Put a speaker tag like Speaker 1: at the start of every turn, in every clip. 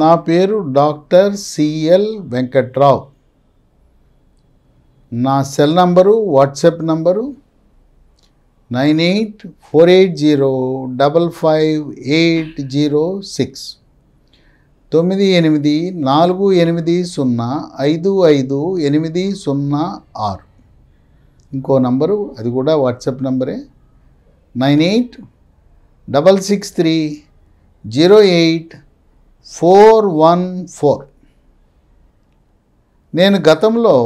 Speaker 1: నా పేరు doctor CL Venkatrao. నా సెల్ నంబరు, వాట్సాప్ నంబరు 9848055806 9848055806. ఇంకో నంబరు, అది కూడా వాట్సాప్ నంబరే, 9866308414. నేను గతంలో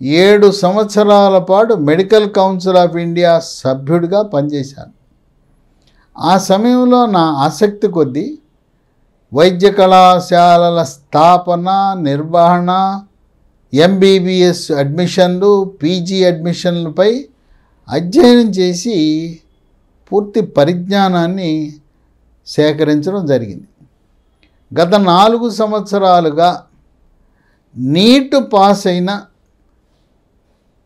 Speaker 1: 7 సంవత్సరాల పాటు మెడికల్ కౌన్సిల్ ఆఫ్ ఇండియా సభ్యుడిగా పనిచేశాను. ఆ సమయంలో నా ఆసక్తి కొద్దీ వైద్య కళాశాలల స్థాపన, నిర్వహణ, ఎంబీబీఎస్ అడ్మిషన్లు, పీజీ అడ్మిషన్లపై అధ్యయనం చేసి పూర్తి పరిజ్ఞానాన్ని సేకరించడం జరిగింది. గత 4 సంవత్సరాలుగా నీట్ పాస్ అయిన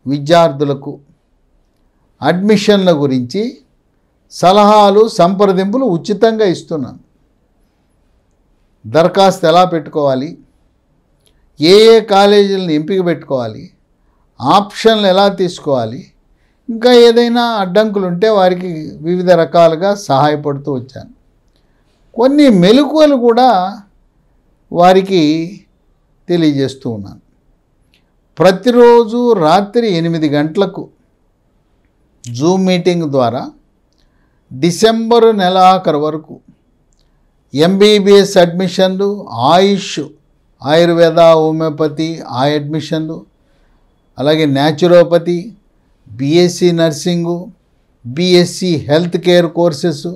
Speaker 1: విద్యార్థులకు అడ్మిషన్ల గురించి సలహాలు, సంప్రదింపులు ఉచితంగా ఇస్తున్నాను. దరఖాస్తు ఎలా పెట్టుకోవాలి, ఏ కాలేజీలను ఎంపిక పెట్టుకోవాలి, ఆప్షన్లు ఎలా తీసుకోవాలి, ఇంకా ఏదైనా అడ్డంకులు ఉంటే వారికి వివిధ రకాలుగా సహాయపడుతూ వచ్చాను. కొన్ని మెలకువలు కూడా వారికి తెలియజేస్తూ ఉన్నాను. ప్రతిరోజు రాత్రి 8 గంటలకు జూమ్ మీటింగ్ ద్వారా డిసెంబరు నెలాఖరు వరకు ఎంబీబీఎస్ అడ్మిషన్లు, ఆయుష్, ఆయుర్వేద, హోమియోపతి ఆ అడ్మిషన్లు, అలాగే naturopathy, BSc nursing, BSc health care courses,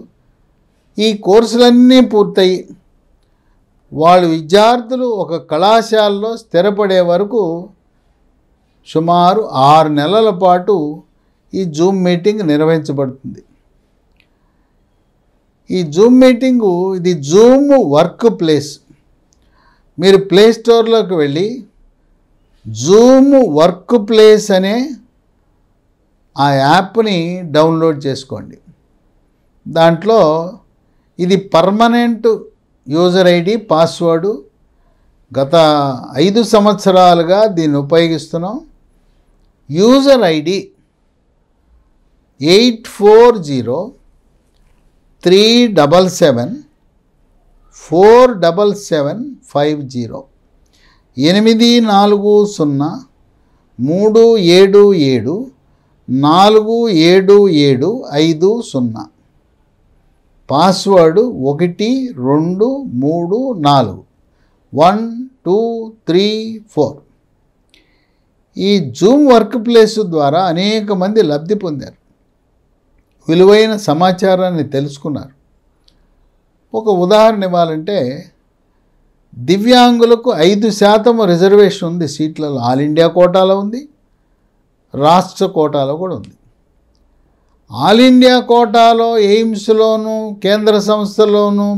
Speaker 1: ఈ కోర్సులన్నీ పూర్తయి వాళ్ళు విద్యార్థులు ఒక కళాశాలలో స్థిరపడే వరకు సుమారు 6 నెలల పాటు ఈ జూమ్ మీటింగ్ నిర్వహించబడుతుంది. ఈ జూమ్ మీటింగు ఇది జూమ్ వర్క్ ప్లేస్. మీరు ప్లే స్టోర్లోకి వెళ్ళి జూమ్ వర్క్ ప్లేస్ అనే ఆ యాప్ని డౌన్లోడ్ చేసుకోండి. దాంట్లో ఇది పర్మనెంట్ యూజర్ ఐడి, పాస్వర్డు. గత 5 సంవత్సరాలుగా దీన్ని ఉపయోగిస్తున్నాం. User ID 8403774750 8403774750. పాస్వర్డ్ 1234 1234. ఈ జూమ్ వర్క్ ప్లేస్ ద్వారా అనేక మంది లబ్ధి పొందారు, విలువైన సమాచారాన్ని తెలుసుకున్నారు. ఒక ఉదాహరణ ఇవ్వాలంటే దివ్యాంగులకు 5% రిజర్వేషన్ ఉంది సీట్లలో. ఆల్ ఇండియా కోటాలో ఉంది, రాష్ట్ర కోటాలో కూడా ఉంది. ఆల్ ఇండియా కోటాలో ఎయిమ్స్లోను, కేంద్ర సంస్థల్లోనూ,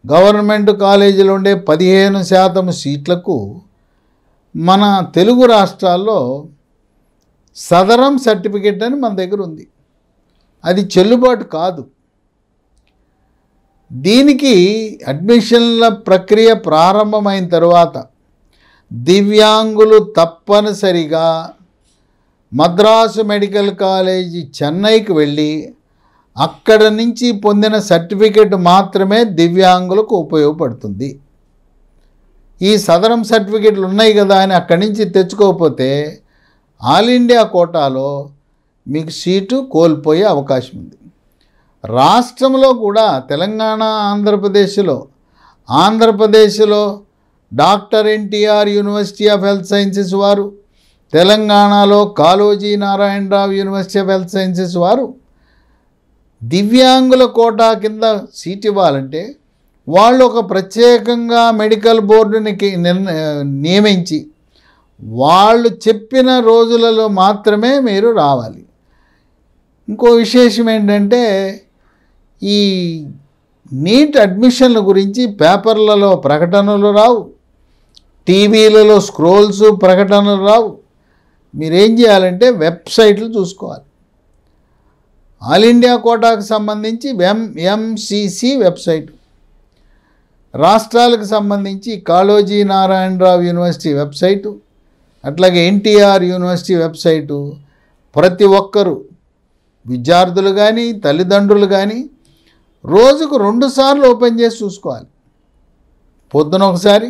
Speaker 1: గవర్నమెంట్ కాలేజీలో ఉండే 15% సీట్లకు మన తెలుగు రాష్ట్రాల్లో సదరం సర్టిఫికెట్ అని మన దగ్గర ఉంది. అది చెల్లుబాటు కాదు. దీనికి అడ్మిషన్ల ప్రక్రియ ప్రారంభమైన తరువాత దివ్యాంగులు తప్పనిసరిగా మద్రాసు మెడికల్ కాలేజీ చెన్నైకి వెళ్ళి అక్కడ నుంచి పొందిన సర్టిఫికెట్ మాత్రమే దివ్యాంగులకు ఉపయోగపడుతుంది. ఈ సదరం సర్టిఫికెట్లు ఉన్నాయి కదా అని అక్కడి నుంచి తెచ్చుకోకపోతే ఆల్ ఇండియా కోటాలో మీకు సీటు కోల్పోయే అవకాశం ఉంది. రాష్ట్రంలో కూడా తెలంగాణ, ఆంధ్రప్రదేశ్లో doctor NTR university of health sciences వారు, తెలంగాణలో Kaloji Narayana Rao university of health sciences వారు దివ్యాంగుల కోటా కింద సీట్ ఇవ్వాలంటే వాళ్ళు ఒక ప్రత్యేకంగా మెడికల్ బోర్డుని నియమించి వాళ్ళు చెప్పిన రోజులలో మాత్రమే మీరు రావాలి. ఇంకో విశేషం ఏంటంటే ఈ నీట్ అడ్మిషన్ల గురించి పేపర్లలో ప్రకటనలు రావు, టీవీలలో స్క్రోల్స్ ప్రకటనలు రావు. మీరేం చేయాలంటే వెబ్సైట్లు చూసుకోవాలి. ఆల్ ఇండియా కోటాకు సంబంధించి ఎంసీసీ వెబ్సైట్, రాష్ట్రాలకు సంబంధించి కాళోజీ నారాయణరావు యూనివర్సిటీ వెబ్సైటు, అట్లాగే ఎన్టీఆర్ యూనివర్సిటీ వెబ్సైటు ప్రతి ఒక్కరూ విద్యార్థులు కానీ తల్లిదండ్రులు కానీ రోజుకు 2 సార్లు ఓపెన్ చేసి చూసుకోవాలి. పొద్దున ఒకసారి,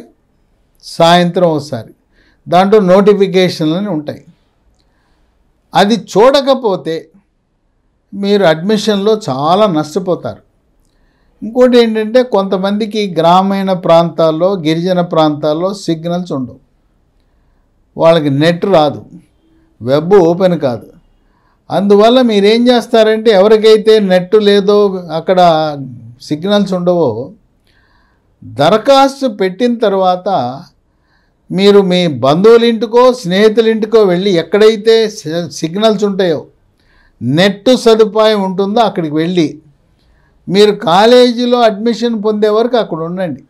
Speaker 1: సాయంత్రం ఒకసారి. దాంట్లో నోటిఫికేషన్లు ఉంటాయి. అది చూడకపోతే మీరు అడ్మిషన్లో చాలా నష్టపోతారు. ఇంకోటి ఏంటంటే కొంతమందికి గ్రామీణ ప్రాంతాల్లో, గిరిజన ప్రాంతాల్లో సిగ్నల్స్ ఉండవు, వాళ్ళకి నెట్ రాదు, వెబ్ ఓపెన్ కాదు. అందువల్ల మీరేం చేస్తారంటే ఎవరికైతే నెట్ లేదో, అక్కడ సిగ్నల్స్ ఉండవో, దరఖాస్తు పెట్టిన తర్వాత మీరు మీ బంధువుల ఇంటికో స్నేహితుల ఇంటికో వెళ్ళి ఎక్కడైతే సిగ్నల్స్ ఉంటాయో, నెట్ సదుపాయం ఉంటుందో అక్కడికి వెళ్ళి మీరు కాలేజీలో అడ్మిషన్ పొందే వరకు అక్కడ ఉండండి.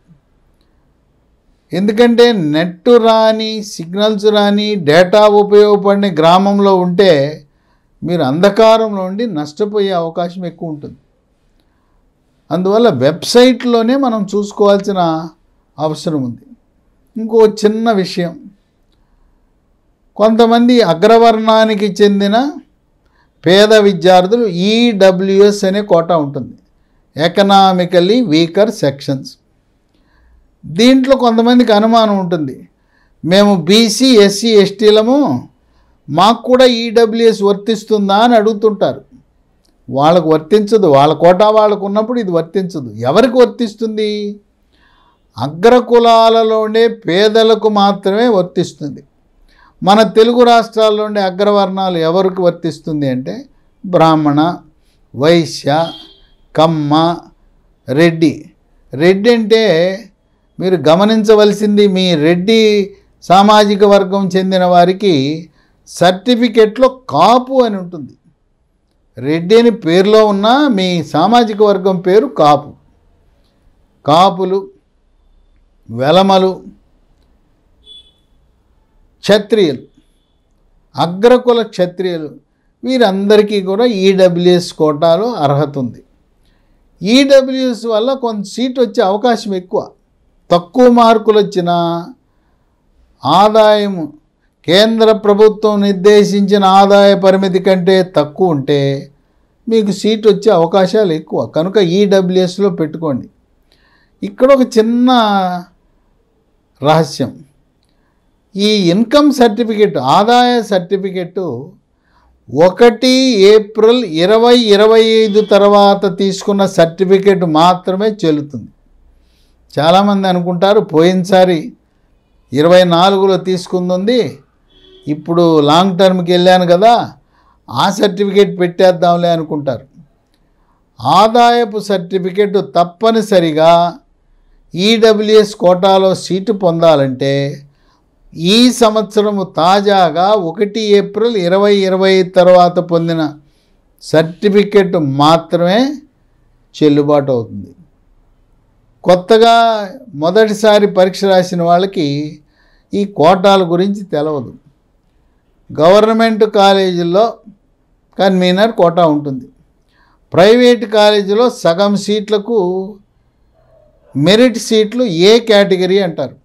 Speaker 1: ఎందుకంటే నెట్ రాని, సిగ్నల్స్ రాని, డేటా ఉపయోగపడిన గ్రామంలో ఉంటే మీరు అంధకారంలో ఉండి నష్టపోయే అవకాశం ఎక్కువ ఉంటుంది. అందువల్ల వెబ్సైట్లోనే మనం చూసుకోవాల్సిన అవసరం ఉంది. ఇంకో చిన్న విషయం, కొంతమంది అగ్రవర్ణానికి చెందిన పేద విద్యార్థులు ఈడబ్ల్యూఎస్ అనే కోటా ఉంటుంది, ఎకనామికల్లీ వీకర్ సెక్షన్స్. దీంట్లో కొంతమందికి అనుమానం ఉంటుంది, మేము బీసీ ఎస్సీ ఎస్టీలము, మాకు కూడా ఈడబ్ల్యూఎస్ వర్తిస్తుందా అని అడుగుతుంటారు. వాళ్ళకు వర్తించదు, వాళ్ళ కోటా వాళ్ళకు ఉన్నప్పుడు ఇది వర్తించదు. ఎవరికి వర్తిస్తుంది? అగ్రకులాలలోనే పేదలకు మాత్రమే వర్తిస్తుంది. మన తెలుగు రాష్ట్రాల్లో ఉండే అగ్రవర్ణాలు ఎవరికి వర్తిస్తుంది అంటే బ్రాహ్మణ, వైశ్య, కమ్మ, రెడ్డి. రెడ్డి అంటే మీరు గమనించవలసింది, మీ రెడ్డి సామాజిక వర్గం చెందిన వారికి సర్టిఫికెట్లో కాపు అని ఉంటుంది. రెడ్డి అని పేరులో ఉన్న మీ సామాజిక వర్గం పేరు కాపు. కాపులు, వెలమలు, క్షత్రియులు, అగ్రకుల క్షత్రియులు, వీరందరికీ కూడా ఈడబ్ల్యూఎస్ కోటాలో అర్హత ఉంది. ఈడబ్ల్యూఎస్ వల్ల కొంత సీట్ వచ్చే అవకాశం ఎక్కువ. తక్కువ మార్కులు వచ్చిన ఆదాయం కేంద్ర ప్రభుత్వం నిర్దేశించిన ఆదాయ పరిమితి కంటే తక్కువ ఉంటే మీకు సీట్ వచ్చే అవకాశాలు ఎక్కువ. కనుక ఈడబ్ల్యూఎస్లో పెట్టుకోండి. ఇక్కడ ఒక చిన్న రహస్యం, ఈ ఇన్కమ్ సర్టిఫికెట్, ఆదాయ సర్టిఫికెట్టు 1 ఏప్రిల్ 2025 తర్వాత తీసుకున్న సర్టిఫికెట్ మాత్రమే చెల్లుతుంది. చాలామంది అనుకుంటారు పోయినసారి 24లో తీసుకుంది, ఇప్పుడు లాంగ్ టర్మ్కి వెళ్ళాను కదా ఆ సర్టిఫికెట్ పెట్టేద్దాంలే అనుకుంటారు. ఆదాయపు సర్టిఫికెట్ తప్పనిసరిగా ఈడబ్ల్యూఎస్ కోటాలో సీటు పొందాలంటే ఈ సంవత్సరము తాజాగా 1 ఏప్రిల్ 2025 తర్వాత పొందిన సర్టిఫికెట్ మాత్రమే చెల్లుబాటు అవుతుంది. కొత్తగా మొదటిసారి పరీక్ష రాసిన వాళ్ళకి ఈ కోటాల గురించి తెలవదు. గవర్నమెంట్ కాలేజీల్లో కన్వీనర్ కోటా ఉంటుంది. ప్రైవేట్ కాలేజీలో సగం సీట్లకు మెరిట్ సీట్లు ఏ కేటగిరీ అంటారు.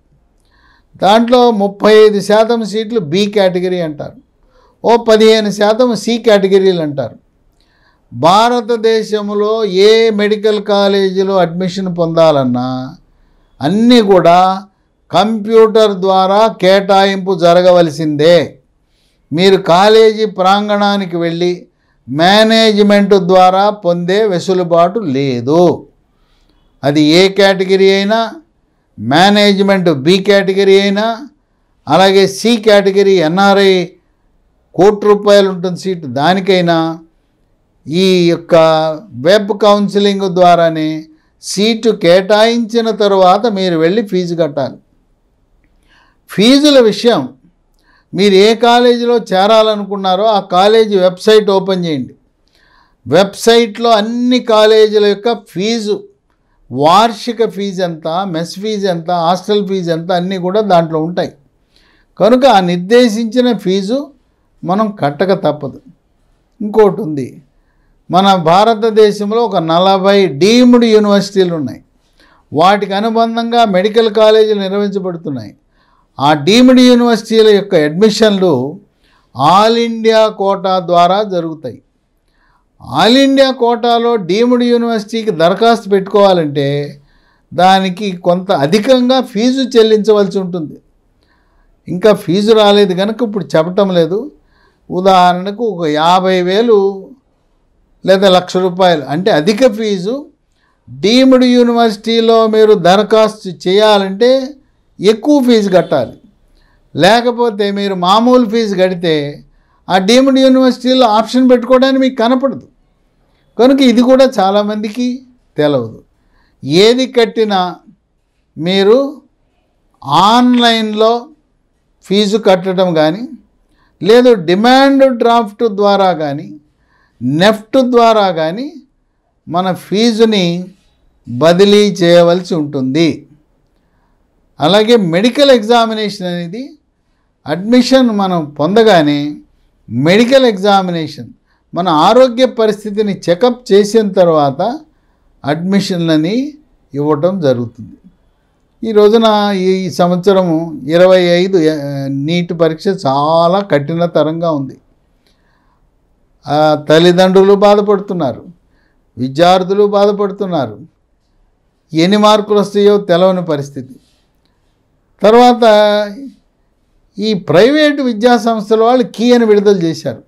Speaker 1: దాంట్లో 35% సీట్లు బి కేటగిరీ అంటారు. 15% సి కేటగిరీలు అంటారు. భారతదేశంలో ఏ మెడికల్ కాలేజీలో అడ్మిషన్ పొందాలన్నా అన్నీ కూడా కంప్యూటర్ ద్వారా కేటాయింపు జరగవలసిందే. మీరు కాలేజీ ప్రాంగణానికి వెళ్ళి మేనేజ్మెంట్ ద్వారా పొందే వెసులుబాటు లేదు. అది ఏ కేటగిరీ అయినా, మేనేజ్మెంట్ బి కేటగిరీ అయినా, అలాగే సి కేటగిరీ ఎన్ఆర్ఐ ₹1,00,00,000 ఉంటుంది సీటు, దానికైనా ఈ యొక్క వెబ్ కౌన్సిలింగ్ ద్వారానే సీటు కేటాయించిన తరువాత మీరు వెళ్ళి ఫీజు కట్టాలి. ఫీజుల విషయం, మీరు ఏ కాలేజీలో చేరాలనుకున్నారో ఆ కాలేజీ వెబ్సైట్ ఓపెన్ చేయండి. వెబ్సైట్లో అన్ని కాలేజీల యొక్క ఫీజు, వార్షిక ఫీజు ఎంత, మెస్ ఫీజు ఎంత, హాస్టల్ ఫీజు ఎంత అన్నీ కూడా దాంట్లో ఉంటాయి. కనుక ఆ నిర్దేశించిన ఫీజు మనం కట్టక తప్పదు. ఇంకోటి ఉంది, మన భారతదేశంలో ఒక 40 డీమ్డ్ యూనివర్సిటీలు ఉన్నాయి. వాటికి అనుబంధంగా మెడికల్ కాలేజీలు నిర్వహించబడుతున్నాయి. ఆ డీమ్డ్ యూనివర్సిటీల యొక్క అడ్మిషన్లు ఆల్ ఇండియా కోటా ద్వారా జరుగుతాయి. ఆల్ ఇండియా కోటాలో డీమ్డ్ యూనివర్సిటీకి దరఖాస్తు పెట్టుకోవాలంటే దానికి కొంత అధికంగా ఫీజు చెల్లించవలసి ఉంటుంది. ఇంకా ఫీజు రాలేదు కనుక ఇప్పుడు చెప్పటం లేదు. ఉదాహరణకు ఒక 50,000 లేదా ₹1,00,000 అంటే అధిక ఫీజు. డీమ్డ్ యూనివర్సిటీలో మీరు దరఖాస్తు చేయాలంటే ఎక్కువ ఫీజు కట్టాలి. లేకపోతే మీరు మామూలు ఫీజు కడితే ఆ డీమ్డ్ యూనివర్సిటీలో ఆప్షన్ పెట్టుకోవడానికి మీకు కనపడదు. కనుక ఇది కూడా చాలామందికి తెలవదు. ఏది కట్టినా మీరు ఆన్లైన్లో ఫీజు కట్టడం కానీ, లేదు డిమాండ్ డ్రాఫ్ట్ ద్వారా కానీ, నెఫ్ట్ ద్వారా కానీ మన ఫీజుని బదిలీ చేయవలసి ఉంటుంది. అలాగే మెడికల్ ఎగ్జామినేషన్ అనేది అడ్మిషన్ మనం పొందగానే మెడికల్ ఎగ్జామినేషన్ మన ఆరోగ్య పరిస్థితిని చెకప్ చేసిన తర్వాత అడ్మిషన్లని ఇవ్వటం జరుగుతుంది. ఈ రోజున ఈ సంవత్సరము 25 నీట్ పరీక్ష చాలా కఠినతరంగా ఉంది. తల్లిదండ్రులు బాధపడుతున్నారు, విద్యార్థులు బాధపడుతున్నారు. ఎన్ని మార్కులు వస్తాయో తెలవని పరిస్థితి. తర్వాత ఈ ప్రైవేటు విద్యా సంస్థల వాళ్ళు కీ అని విడుదల చేశారు.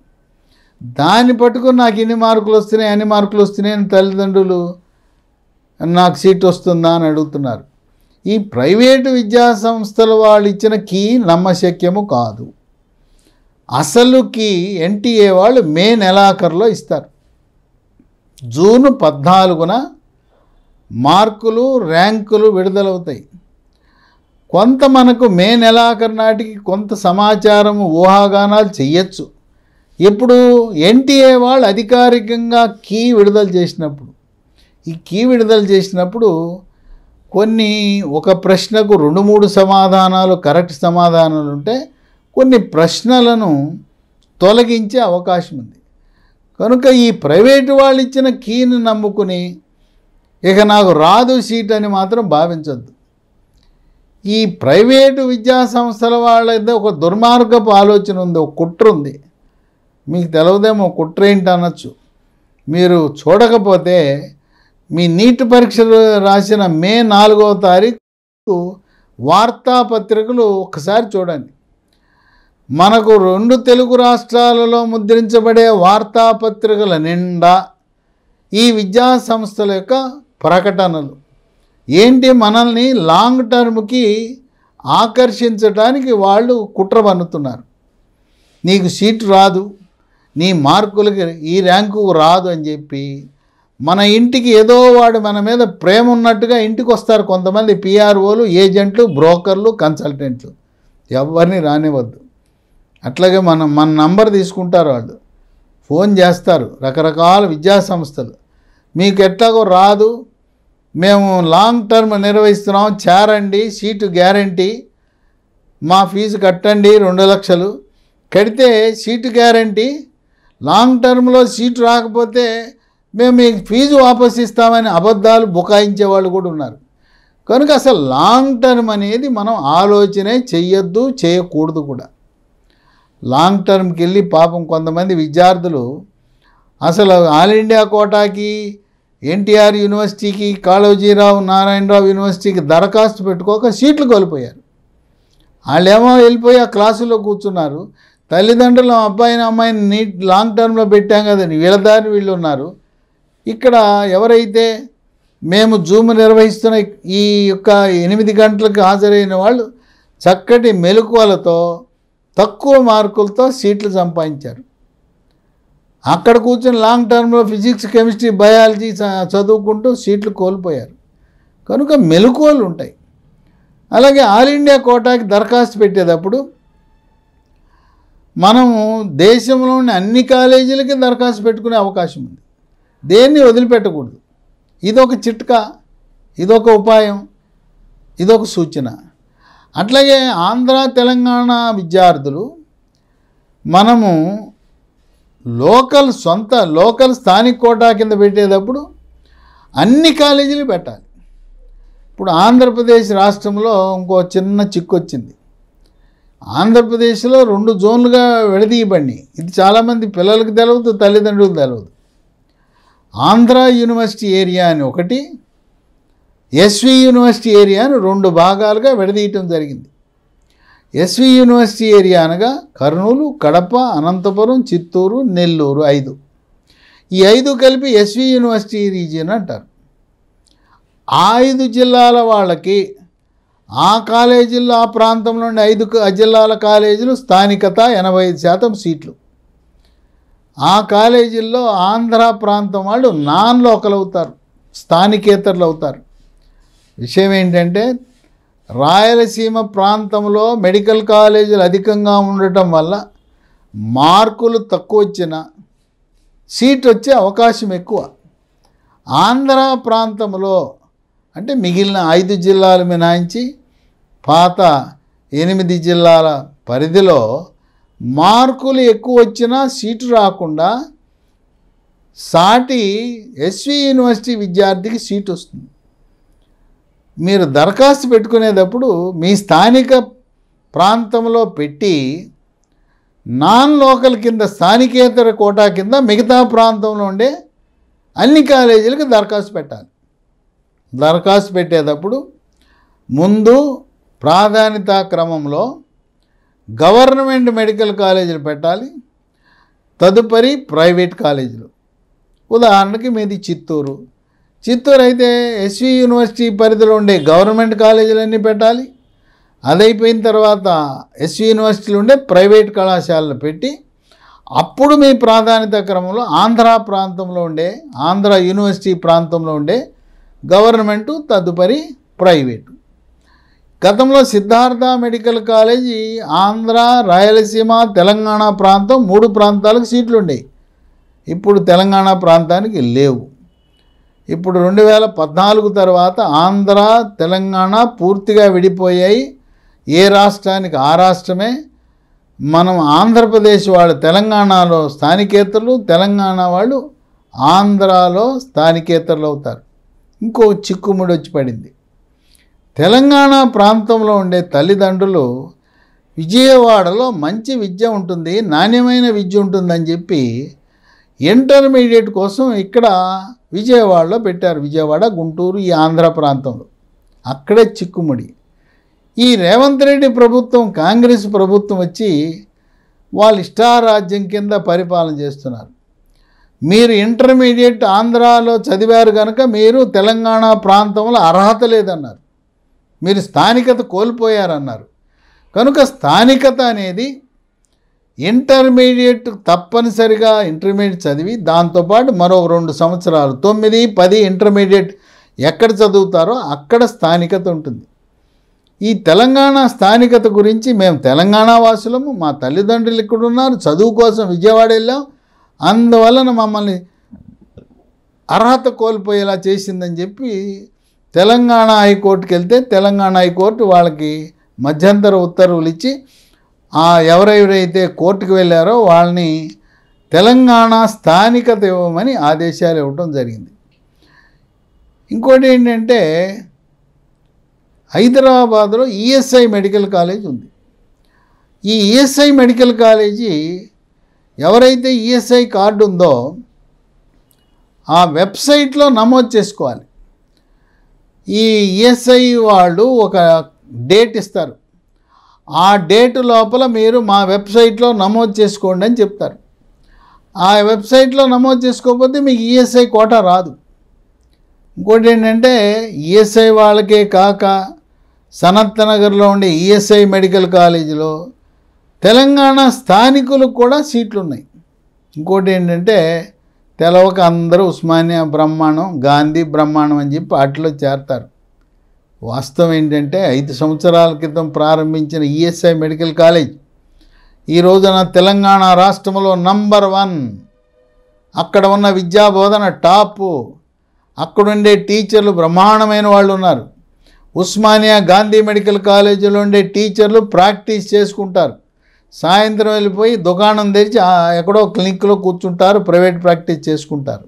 Speaker 1: దాన్ని పట్టుకుని నాకు ఇన్ని మార్కులు వస్తున్నాయి, అన్ని మార్కులు వస్తున్నాయి అని తల్లిదండ్రులు నాకు సీట్ వస్తుందా అని అడుగుతున్నారు. ఈ ప్రైవేటు విద్యా సంస్థల వాళ్ళు ఇచ్చిన కీ నమ్మశక్యము కాదు. అసలు కీ ఎన్టీఏ వాళ్ళు మే నెలాఖరులో ఇస్తారు. జూన్ 14న మార్కులు ర్యాంకులు విడుదలవుతాయి. కొంత మనకు మే నెలాఖరు నాటికి కొంత సమాచారము ఊహాగానాలు చెయ్యొచ్చు. ఇప్పుడు ఎన్టీఏ వాళ్ళు అధికారికంగా కీ విడుదల చేసినప్పుడు, ఈ కీ విడుదల చేసినప్పుడు కొన్ని ఒక ప్రశ్నకు 2-3 సమాధానాలు కరెక్ట్ సమాధానాలు ఉంటే కొన్ని ప్రశ్నలను తొలగించే అవకాశం ఉంది. కనుక ఈ ప్రైవేటు వాళ్ళు ఇచ్చిన కీని నమ్ముకుని ఇక నాకు రాదు సీట్ అని మాత్రం భావించద్దు. ఈ ప్రైవేటు విద్యా సంస్థల వాళ్ళ ఒక దుర్మార్గపు ఆలోచన ఉంది, ఒక కుట్ర ఉంది. మీకు తెలవదేమో కుట్ర ఏంటి అనొచ్చు. మీరు చూడకపోతే మీ నీట్ పరీక్షలు రాసిన మే 4వ తారీఖు వార్తాపత్రికలు ఒక్కసారి చూడండి. మనకు 2 తెలుగు రాష్ట్రాలలో ముద్రించబడే వార్తాపత్రికల నిండా ఈ విద్యా సంస్థల యొక్క ప్రకటనలు ఏంటి, మనల్ని లాంగ్ టర్మ్కి ఆకర్షించడానికి వాళ్ళు కుట్ర పన్నుతున్నారు. నీకు సీటు రాదు, నీ మార్కులకి ఈ ర్యాంకు రాదు అని చెప్పి మన ఇంటికి ఏదో వాడు మన మీద ప్రేమ ఉన్నట్టుగా ఇంటికి వస్తారు కొంతమంది పిఆర్ఓలు, ఏజెంట్లు, బ్రోకర్లు, కన్సల్టెంట్లు. ఎవరిని రానివ్వద్దు. అట్లాగే మన నంబర్ తీసుకుంటారు, వాళ్ళు ఫోన్ చేస్తారు. రకరకాల విద్యా సంస్థలు మీకు ఎట్లాగో రాదు, మేము లాంగ్ టర్మ్ నిర్వహిస్తున్నాం, చేరండి, సీటు గ్యారంటీ, మా ఫీజు కట్టండి 2 లక్షలు కడితే సీటు గ్యారంటీ, లాంగ్ టర్మ్లో సీటు రాకపోతే మేము మీకు ఫీజు వాపసు ఇస్తామని అబద్ధాలు బుకాయించే వాళ్ళు కూడా ఉన్నారు. కనుక అసలు లాంగ్ టర్మ్ అనేది మనం ఆలోచనే చెయ్యొద్దు, చేయకూడదు కూడా. లాంగ్ టర్మ్కి వెళ్ళి పాపం కొంతమంది విద్యార్థులు అసలు ఆల్ ఇండియా కోటాకి, ఎన్టీఆర్ యూనివర్సిటీకి, కాళోజీరావు నారాయణరావు యూనివర్సిటీకి దరఖాస్తు పెట్టుకోక సీట్లు కోల్పోయారు. వాళ్ళేమో వెళ్ళిపోయి ఆ క్లాసులో కూర్చున్నారు. తల్లిదండ్రులు అబ్బాయిని అమ్మాయిని నీట్ లాంగ్ టర్మ్లో పెట్టాం కదండి, వీళ్ళ దారి వీళ్ళు ఉన్నారు. ఇక్కడ ఎవరైతే మేము జూమ్ నిర్వహిస్తున్న ఈ యొక్క 8 గంటలకు హాజరైన వాళ్ళు చక్కటి మెలకువలతో తక్కువ మార్కులతో సీట్లు సంపాదించారు. అక్కడ కూర్చొని లాంగ్ టర్మ్లో ఫిజిక్స్, కెమిస్ట్రీ, బయాలజీ చదువుకుంటూ సీట్లు కోల్పోయారు. కనుక మెలకువలు ఉంటాయి. అలాగే ఆల్ ఇండియా కోటాకి దరఖాస్తు పెట్టేటప్పుడు మనము దేశంలోని అన్ని కాలేజీలకి దరఖాస్తు పెట్టుకునే అవకాశం ఉంది. దేన్ని వదిలిపెట్టకూడదు. ఇదొక చిట్కా, ఇదొక ఉపాయం, ఇదొక సూచన. అట్లాగే ఆంధ్ర తెలంగాణ విద్యార్థులు మనము లోకల్ స్థానిక కోటా కింద పెట్టేటప్పుడు అన్ని కాలేజీలు పెట్టాలి. ఇప్పుడు ఆంధ్రప్రదేశ్ రాష్ట్రంలో ఇంకో చిన్న చిక్కు వచ్చింది. ఆంధ్రప్రదేశ్లో 2 జోన్లుగా విడదీయబడినాయి. ఇది చాలామంది పిల్లలకు తెలియదు, తల్లిదండ్రులకు తెలియదు. ఆంధ్ర యూనివర్సిటీ ఏరియా అని ఒకటి, ఎస్వి యూనివర్సిటీ ఏరియా అని 2 భాగాలుగా విడదీయటం జరిగింది. ఎస్వి యూనివర్సిటీ ఏరియా అనగా కర్నూలు, కడప, అనంతపురం, చిత్తూరు, నెల్లూరు 5. ఈ 5 కలిపి ఎస్వి యూనివర్సిటీ రీజియన్ అంటారు. ఆ 5 జిల్లాల వాళ్ళకి ఆ కాలేజీల్లో ఆ ప్రాంతంలోని 5 జిల్లాల కాలేజీలు స్థానికత 85% సీట్లు. ఆ కాలేజీల్లో ఆంధ్ర ప్రాంతం వాళ్ళు నాన్ లోకల్ అవుతారు, స్థానికేతరులు అవుతారు. విషయం ఏంటంటే రాయలసీమ ప్రాంతంలో మెడికల్ కాలేజీలు అధికంగా ఉండటం వల్ల మార్కులు తక్కువ వచ్చినా సీట్ వచ్చే అవకాశం ఎక్కువ. ఆంధ్ర ప్రాంతంలో అంటే మిగిలిన 5 జిల్లాలు మినహాయించి పాత 8 జిల్లాల పరిధిలో మార్కులు ఎక్కువ వచ్చినా సీటు రాకుండా సాటి ఎస్వి యూనివర్సిటీ విద్యార్థికి సీటు వస్తుంది. మీరు దరఖాస్తు పెట్టుకునేటప్పుడు మీ స్థానిక ప్రాంతంలో పెట్టి నాన్ లోకల్ కింద స్థానికేతర కోటా కింద మిగతా ప్రాంతంలో ఉండే అన్ని కాలేజీలకు దరఖాస్తు పెట్టాలి. దరఖాస్తు పెట్టేటప్పుడు ముందు ప్రాధాన్యతా క్రమంలో గవర్నమెంట్ మెడికల్ కాలేజీలు పెట్టాలి, తదుపరి ప్రైవేట్ కాలేజీలు. ఉదాహరణకి మీది చిత్తూరు అయితే ఎస్వి యూనివర్సిటీ పరిధిలో ఉండే గవర్నమెంట్ కాలేజీలన్నీ పెట్టాలి. అదైపోయిన తర్వాత ఎస్వి యూనివర్సిటీలో ఉండే ప్రైవేట్ కళాశాలలు పెట్టి అప్పుడు మీ ప్రాధాన్యత క్రమంలో ఆంధ్ర ప్రాంతంలో ఉండే ఆంధ్ర యూనివర్సిటీ ప్రాంతంలో ఉండే గవర్నమెంటు, తదుపరి ప్రైవేటు. గతంలో సిద్ధార్థ మెడికల్ కాలేజీ ఆంధ్ర, రాయలసీమ, తెలంగాణ ప్రాంతం 3 ప్రాంతాలకు సీట్లు ఉండేవి. ఇప్పుడు తెలంగాణ ప్రాంతానికి లేవు. ఇప్పుడు 2014 తర్వాత ఆంధ్ర, తెలంగాణ పూర్తిగా విడిపోయాయి. ఏ రాష్ట్రానికి ఆ రాష్ట్రమే. మనం ఆంధ్రప్రదేశ్ వాళ్ళు తెలంగాణలో స్థానికేతరులు, తెలంగాణ వాళ్ళు ఆంధ్రాలో స్థానికేతరులు అవుతారు. ఇంకో చిక్కుముడి వచ్చి పడింది. తెలంగాణ ప్రాంతంలో ఉండే తల్లిదండ్రులు విజయవాడలో మంచి విద్య ఉంటుంది, నాణ్యమైన విద్య ఉంటుందని చెప్పి ఇంటర్మీడియట్ కోసం ఇక్కడ విజయవాడలో పెట్టారు. విజయవాడ, గుంటూరు, ఈ ఆంధ్ర ప్రాంతంలో. అక్కడే చిక్కుముడి. ఈ రేవంత్ రెడ్డి ప్రభుత్వం, కాంగ్రెస్ ప్రభుత్వం వచ్చి వాళ్ళు ఇష్టారాజ్యం కింద పరిపాలన చేస్తున్నారు. మీరు ఇంటర్మీడియట్ ఆంధ్రాలో చదివారు కనుక మీరు తెలంగాణ ప్రాంతంలో అర్హత లేదన్నారు. మీరు స్థానికత కోల్పోయారన్నారు. కనుక స్థానికత అనేది ఇంటర్మీడియట్ తప్పనిసరిగా ఇంటర్మీడియట్ చదివి దాంతోపాటు మరో 2 సంవత్సరాలు 9, 10 ఇంటర్మీడియట్ ఎక్కడ చదువుతారో అక్కడ స్థానికత ఉంటుంది. ఈ తెలంగాణ స్థానికత గురించి మేము తెలంగాణ వాసులము, మా తల్లిదండ్రులు ఇక్కడ ఉన్నారు, చదువు కోసం విజయవాడ వెళ్ళాం, అందువలన మమ్మల్ని అర్హత కోల్పోయేలా చేసిందని చెప్పి తెలంగాణ హైకోర్టుకి వెళ్తే తెలంగాణ హైకోర్టు వాళ్ళకి మధ్యంతర ఉత్తర్వులు ఇచ్చి ఎవరెవరైతే కోర్టుకు వెళ్ళారో వాళ్ళని తెలంగాణ స్థానికత ఇవ్వమని ఆదేశాలు ఇవ్వటం జరిగింది. ఇంకోటి ఏంటంటే హైదరాబాద్లో ఈఎస్ఐ మెడికల్ కాలేజ్ ఉంది. ఈ ఈఎస్ఐ మెడికల్ కాలేజీ ఎవరైతే ఈఎస్ఐ కార్డు ఉందో ఆ వెబ్సైట్లో నమోదు చేసుకోవాలి. ఈ ఈఎస్ఐ వాళ్ళు ఒక డేట్ ఇస్తారు. ఆ డేట్ లోపల మీరు మా వెబ్సైట్లో నమోదు చేసుకోండి అని చెప్తారు. ఆ వెబ్సైట్లో నమోదు చేసుకోకపోతే మీకు ఈఎస్ఐ కోటా రాదు. ఇంకోటి ఏంటంటే ఈఎస్ఐ వాళ్ళకే కాక సనత్ నగర్లో ఉండే ఈఎస్ఐ మెడికల్ కాలేజీలో తెలంగాణ స్థానికులకు కూడా సీట్లు ఉన్నాయి. ఇంకోటి ఏంటంటే తెలవక అందరూ ఉస్మానియా బ్రహ్మాండం, గాంధీ బ్రహ్మాండం అని చెప్పి వాటిలో చేరతారు. వాస్తవం ఏంటంటే 5 సంవత్సరాల క్రితం ప్రారంభించిన ఈఎస్ఐ మెడికల్ కాలేజ్ ఈ రోజున తెలంగాణ రాష్ట్రంలో నంబర్ 1. అక్కడ ఉన్న విద్యాబోధన టాపు. అక్కడుండే టీచర్లు బ్రహ్మాండమైన వాళ్ళు ఉన్నారు. ఉస్మానియా గాంధీ మెడికల్ కాలేజీలో ఉండే టీచర్లు ప్రాక్టీస్ చేసుకుంటారు. సాయంత్రం వెళ్ళిపోయి దుకాణం తెరిచి ఎక్కడో క్లినిక్లో కూర్చుంటారు, ప్రైవేట్ ప్రాక్టీస్ చేసుకుంటారు.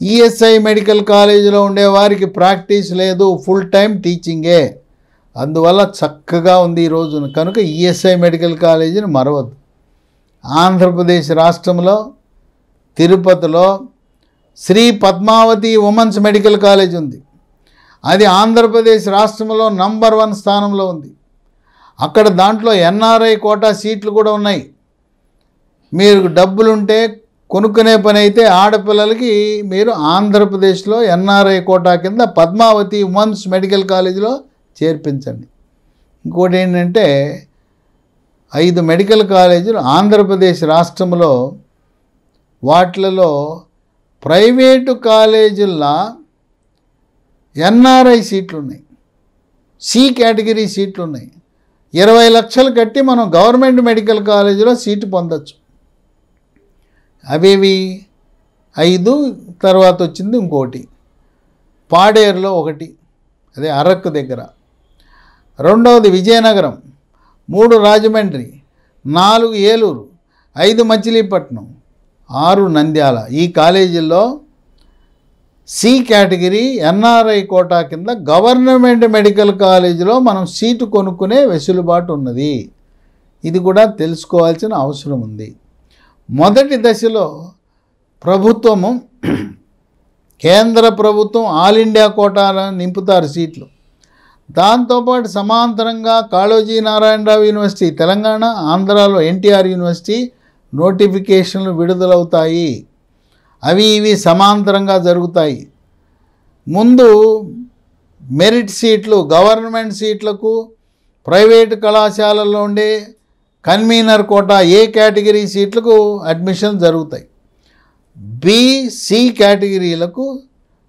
Speaker 1: ఈఎస్ఐ మెడికల్ కాలేజీలో ఉండేవారికి ప్రాక్టీస్ లేదు, ఫుల్ టైం టీచింగే. అందువల్ల చక్కగా ఉంది ఈ రోజున. కనుక ఈఎస్ఐ మెడికల్ కాలేజీని మరవద్దు. ఆంధ్రప్రదేశ్ రాష్ట్రంలో తిరుపతిలో Sri Padmavati women's medical college ఉంది. అది ఆంధ్రప్రదేశ్ రాష్ట్రంలో నంబర్ 1 స్థానంలో ఉంది. అక్కడ దాంట్లో ఎన్ఆర్ఐ కోటా సీట్లు కూడా ఉన్నాయి. మీరు డబ్బులుంటే కొనుక్కునే పని అయితే ఆడపిల్లలకి మీరు ఆంధ్రప్రదేశ్లో ఎన్ఆర్ఐ కోటా కింద పద్మావతి ఉమెన్స్ మెడికల్ కాలేజీలో చేర్పించండి. ఇంకోటి ఏంటంటే 5 మెడికల్ కాలేజీలు ఆంధ్రప్రదేశ్ రాష్ట్రంలో వాటిలలో ప్రైవేటు కాలేజీల్లో ఎన్ఆర్ఐ సీట్లు ఉన్నాయి, సి కేటగిరీ సీట్లు ఉన్నాయి. 20 లక్షలు కట్టి మనం గవర్నమెంట్ మెడికల్ కాలేజీలో సీటు పొందొచ్చు. అవేవి 5, తర్వాత వచ్చింది ఇంకోటి పాడేరులో ఒకటి, అదే అరకు దగ్గర. రెండవది విజయనగరం, 3 రాజమండ్రి, 4 ఏలూరు, 5 మచిలీపట్నం, 6 నంద్యాల. ఈ కాలేజీల్లో సి కేటగిరీ ఎన్ఆర్ఐ కోటా కింద గవర్నమెంట్ మెడికల్ కాలేజీలో మనం సీటు కొనుక్కునే వెసులుబాటు ఉన్నది. ఇది కూడా తెలుసుకోవాల్సిన అవసరం ఉంది. మొదటి దశలో ప్రభుత్వము, కేంద్ర ప్రభుత్వం ఆల్ ఇండియా కోటాను నింపుతారు సీట్లు. దాంతోపాటు సమాంతరంగా కాళోజీ నారాయణరావు యూనివర్సిటీ తెలంగాణ, ఆంధ్రాలో ఎన్టీఆర్ యూనివర్సిటీ నోటిఫికేషన్లు విడుదలవుతాయి. అవి ఇవి సమాంతరంగా జరుగుతాయి. ముందు మెరిట్ సీట్లు గవర్నమెంట్ సీట్లకు ప్రైవేటు కళాశాలల్లో ఉండే కన్వీనర్ కోటా ఏ కేటగిరీ సీట్లకు అడ్మిషన్ జరుగుతాయి. బి, సి కేటగిరీలకు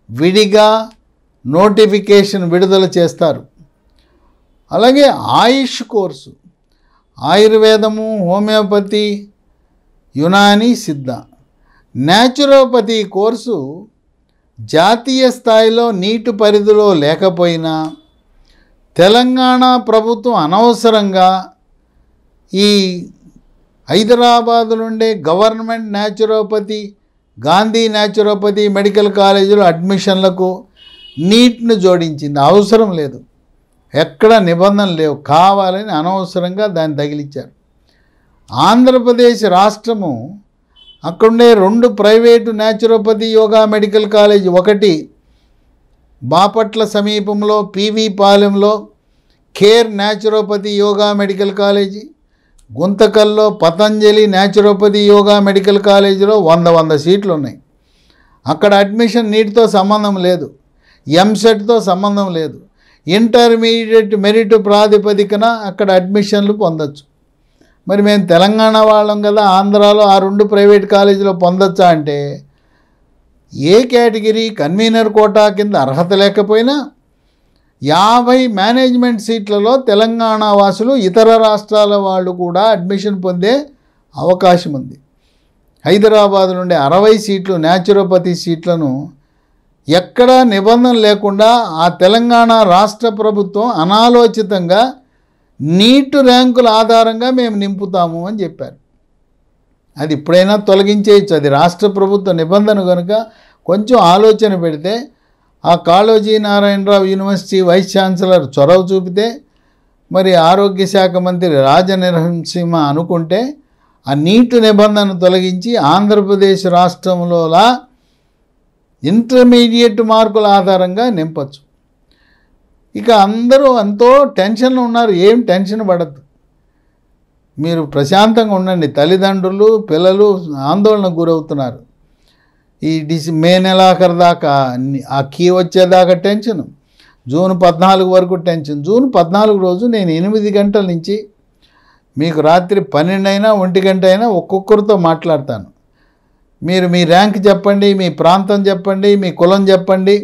Speaker 1: విడిగా నోటిఫికేషన్ విడుదల చేస్తారు. అలాగే ఆయుష్ కోర్సు, ఆయుర్వేదము, హోమియోపతి, యునాని, సిద్ధ, న్యాచురోపతి కోర్సు జాతీయ స్థాయిలో నీటి పరిధిలో లేకపోయినా తెలంగాణ ప్రభుత్వం అనవసరంగా ఈ హైదరాబాద్ నుండే government naturopathy, Gandhi naturopathy medical కాలేజీలో అడ్మిషన్లకు నీట్ను జోడించింది. అవసరం లేదు, ఎక్కడ నిబంధనలు లేవు, కావాలని అనవసరంగా దాన్ని తగిలించారు. ఆంధ్రప్రదేశ్ రాష్ట్రము అక్కడుండే 2 private naturopathy yoga medical college, ఒకటి బాపట్ల సమీపంలో పివి పాలెంలో care naturopathy yoga medical college, గుంతకల్లో పతంజలి న్యాచురోపతి యోగా మెడికల్ కాలేజీలో 100 సీట్లు ఉన్నాయి. అక్కడ అడ్మిషన్ నీటితో సంబంధం లేదు, ఎంసెట్తో సంబంధం లేదు, ఇంటర్మీడియట్ మెరిట్ ప్రాతిపదికన అక్కడ అడ్మిషన్లు పొందొచ్చు. మరి మేము తెలంగాణ వాళ్ళం కదా, ఆంధ్రాలో ఆ 2 ప్రైవేట్ కాలేజీలో పొందొచ్చా అంటే, ఏ కేటగిరీ కన్వీనర్ కోటా కింద అర్హత లేకపోయినా 50 మేనేజ్మెంట్ సీట్లలో తెలంగాణ వాసులు, ఇతర రాష్ట్రాల వాళ్ళు కూడా అడ్మిషన్ పొందే అవకాశం ఉంది. హైదరాబాద్ నుండి 60 సీట్లు న్యాచురోపతి సీట్లను ఎక్కడా నిబంధన లేకుండా ఆ తెలంగాణ రాష్ట్ర ప్రభుత్వం అనాలోచితంగా నీటు ర్యాంకుల ఆధారంగా మేము నింపుతాము అని చెప్పారు. అది ఇప్పుడైనా తొలగించేయచ్చు, అది రాష్ట్ర ప్రభుత్వ నిబంధన కనుక కొంచెం ఆలోచన పెడితే, ఆ Kaloji Narayana Rao university vice chancellor చొరవ చూపితే, మరి ఆరోగ్య శాఖ మంత్రి రాజనరసింహ అనుకుంటే ఆ నీటు నిబంధన తొలగించి ఆంధ్రప్రదేశ్ రాష్ట్రంలోలా ఇంటర్మీడియట్ మార్కుల ఆధారంగా నింపచ్చు. ఇక అందరూ ఎంతో టెన్షన్లో ఉన్నారు, ఏం టెన్షన్ పడద్దు, మీరు ప్రశాంతంగా ఉండండి. తల్లిదండ్రులు, పిల్లలు ఆందోళనకు గురవుతున్నారు. ఈ మే నెలాఖరు దాకా ఆ కీ వచ్చేదాకా టెన్షన్, జూన్ 14 వరకు టెన్షన్. జూన్ 14 రోజు నేను 8 గంటల నుంచి మీకు రాత్రి 12 అయినా 1 గంట అయినా ఒక్కొక్కరితో మాట్లాడతాను. మీరు మీ ర్యాంక్ చెప్పండి, మీ ప్రాంతం చెప్పండి, మీ కులం చెప్పండి,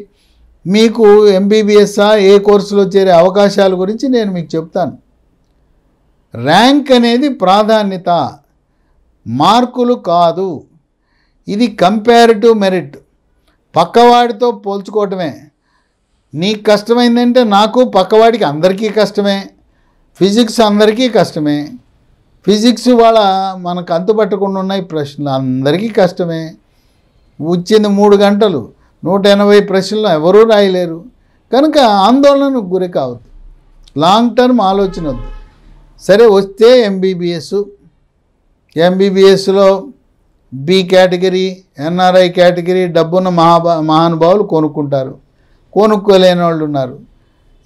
Speaker 1: మీకు ఎంబీబీఎస్ఆ ఏ కోర్సులో చేరే అవకాశాల గురించి నేను మీకు చెప్తాను. ర్యాంక్ అనేది ప్రాధాన్యత, మార్కులు కాదు. ఇది కంపారిటివ్ మెరిట్, పక్కవాడితో పోల్చుకోవటమే. నీకు కష్టమైందంటే నాకు, పక్కవాడికి అందరికీ కష్టమే. ఫిజిక్స్ అందరికీ కష్టమే, ఫిజిక్స్ వాళ్ళ మనకు అంతుపట్టకుండా ఉన్నాయి ప్రశ్నలు, అందరికీ కష్టమే. వచ్చింది 3 గంటలు, 180 ప్రశ్నలు ఎవరూ రాయలేరు. కనుక ఆందోళనకు గురి కావద్దు, లాంగ్ టర్మ్ ఆలోచన వద్దు. సరే వస్తే ఎంబీబీఎస్లో బి కేటగిరీ, ఎన్ఆర్ఐ కేటగిరీ డబ్బున్న మహానుభావులు కొనుక్కుంటారు, కొనుక్కోలేని వాళ్ళు ఉన్నారు.